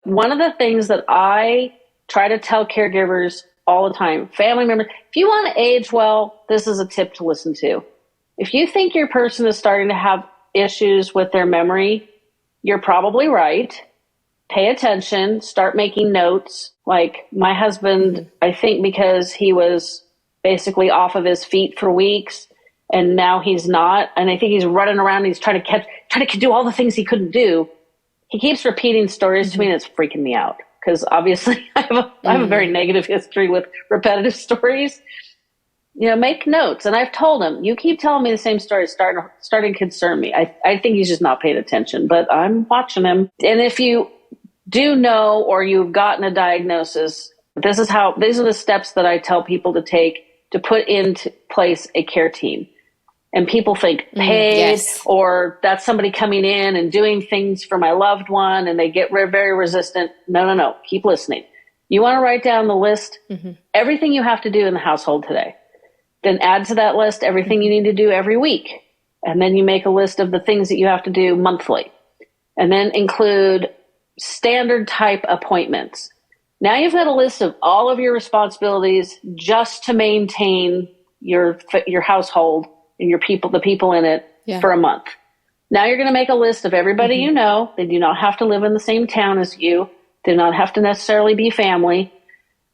One of the things that I try to tell caregivers all the time, family members, if you want to age well, this is a tip to listen to. If you think your person is starting to have issues with their memory, you're probably right. Pay attention, start making notes. Like my husband, I think because he was basically off of his feet for weeks and now he's not. And I think he's running around and he's trying to do all the things he couldn't do. He keeps repeating stories to me and it's freaking me out because obviously I have a very negative history with repetitive stories. You know, make notes. And I've told him, you keep telling me the same story, starting to concern me. I think he's just not paying attention, but I'm watching him. And if you do know or you've gotten a diagnosis, these are the steps that I tell people to take to put into place a care team. And people think paid or that's somebody coming in and doing things for my loved one and they get very resistant. No. Keep listening. You want to write down the list, everything you have to do in the household today. Then add to that list everything you need to do every week. And then you make a list of the things that you have to do monthly. And then include standard type appointments. Now you've got a list of all of your responsibilities just to maintain your household and the people in it for a month. Now you're going to make a list of everybody you know. They do not have to live in the same town as you. They do not have to necessarily be family.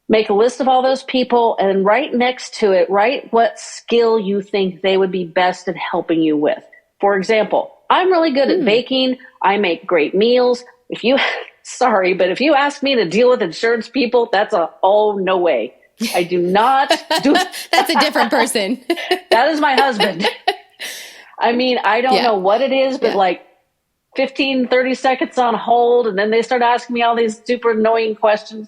Make a list of all those people and right next to it, write what skill you think they would be best at helping you with. For example, I'm really good at baking. I make great meals. If you ask me to deal with insurance people, that's no way. I do not do. That's a different person. That is my husband. I mean, I don't know what it is, but like 15, 30 seconds on hold. And then they start asking me all these super annoying questions.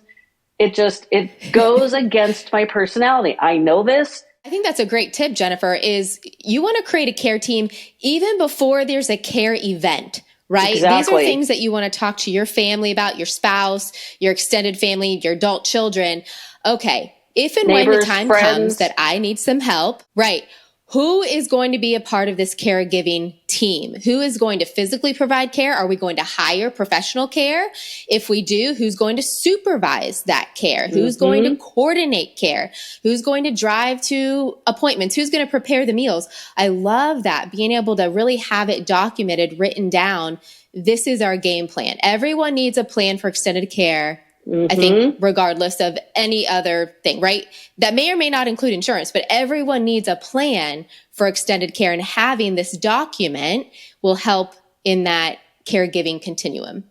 It goes against my personality. I know this. I think that's a great tip, Jennifer, is you want to create a care team even before there's a care event. Right? Exactly. These are things that you want to talk to your family about, your spouse, your extended family, your adult children. Okay. If and when the time comes that I need some help, right? Who is going to be a part of this caregiving team? Who is going to physically provide care? Are we going to hire professional care? If we do, who's going to supervise that care? Who's going to coordinate care? Who's going to drive to appointments? Who's going to prepare the meals? I love that, being able to really have it documented, written down. This is our game plan. Everyone needs a plan for extended care. I think regardless of any other thing, right? That may or may not include insurance, but everyone needs a plan for extended care, and having this document will help in that caregiving continuum.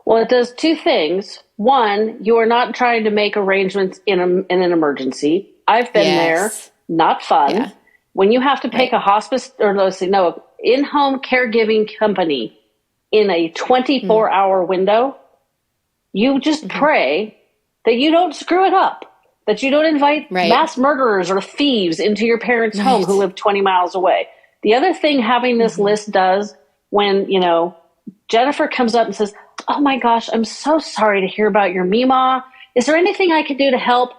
Well, it does two things. One, you are not trying to make arrangements in an emergency. I've been there. Not fun. Yeah. When you have to pick a hospice in-home caregiving company in a 24-hour window, you just pray that you don't screw it up, that you don't invite mass murderers or thieves into your parents' home who live 20 miles away. The other thing having this list does when, Jennifer comes up and says, oh my gosh, I'm so sorry to hear about your Meemaw. Is there anything I can do to help?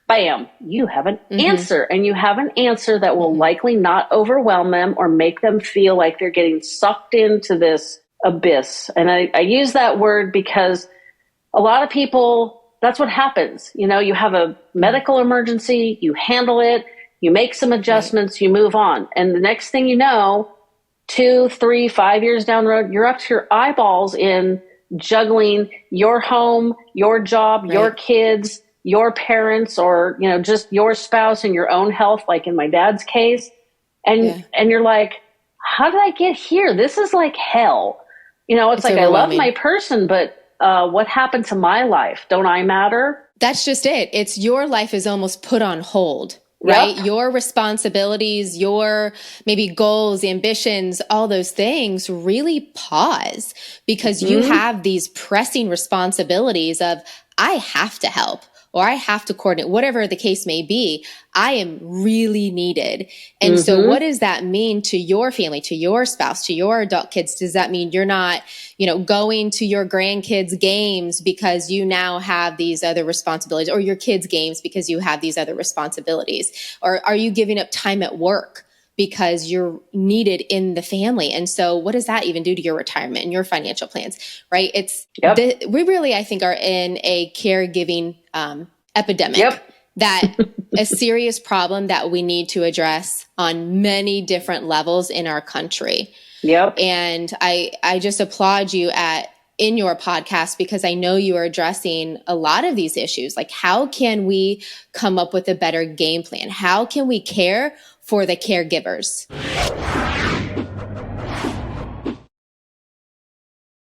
Bam, you have an answer, and you have an answer that will likely not overwhelm them or make them feel like they're getting sucked into this abyss. And I use that word because a lot of people, that's what happens. You have a medical emergency, you handle it, you make some adjustments, you move on. And the next thing you know, 2, 3, 5 years down the road, you're up to your eyeballs in juggling your home, your job, your kids, your parents, or, just your spouse and your own health, like in my dad's case. And you're like, how did I get here? This is like hell. It's like, I love my person, but what happened to my life? Don't I matter? That's just it. It's your life is almost put on hold, right? Your responsibilities, your maybe goals, ambitions, all those things really pause because you have these pressing responsibilities of, I have to help, or I have to coordinate, whatever the case may be. I am really needed. And so what does that mean to your family, to your spouse, to your adult kids? Does that mean you're not, going to your grandkids' games because you now have these other responsibilities, or your kids' games because you have these other responsibilities? Or are you giving up time at work because you're needed in the family. And so what does that even do to your retirement and your financial plans, right? We really, I think, are in a caregiving epidemic, that a serious problem that we need to address on many different levels in our country. And I just applaud you in your podcast, because I know you are addressing a lot of these issues. Like, how can we come up with a better game plan? How can we care for the caregivers?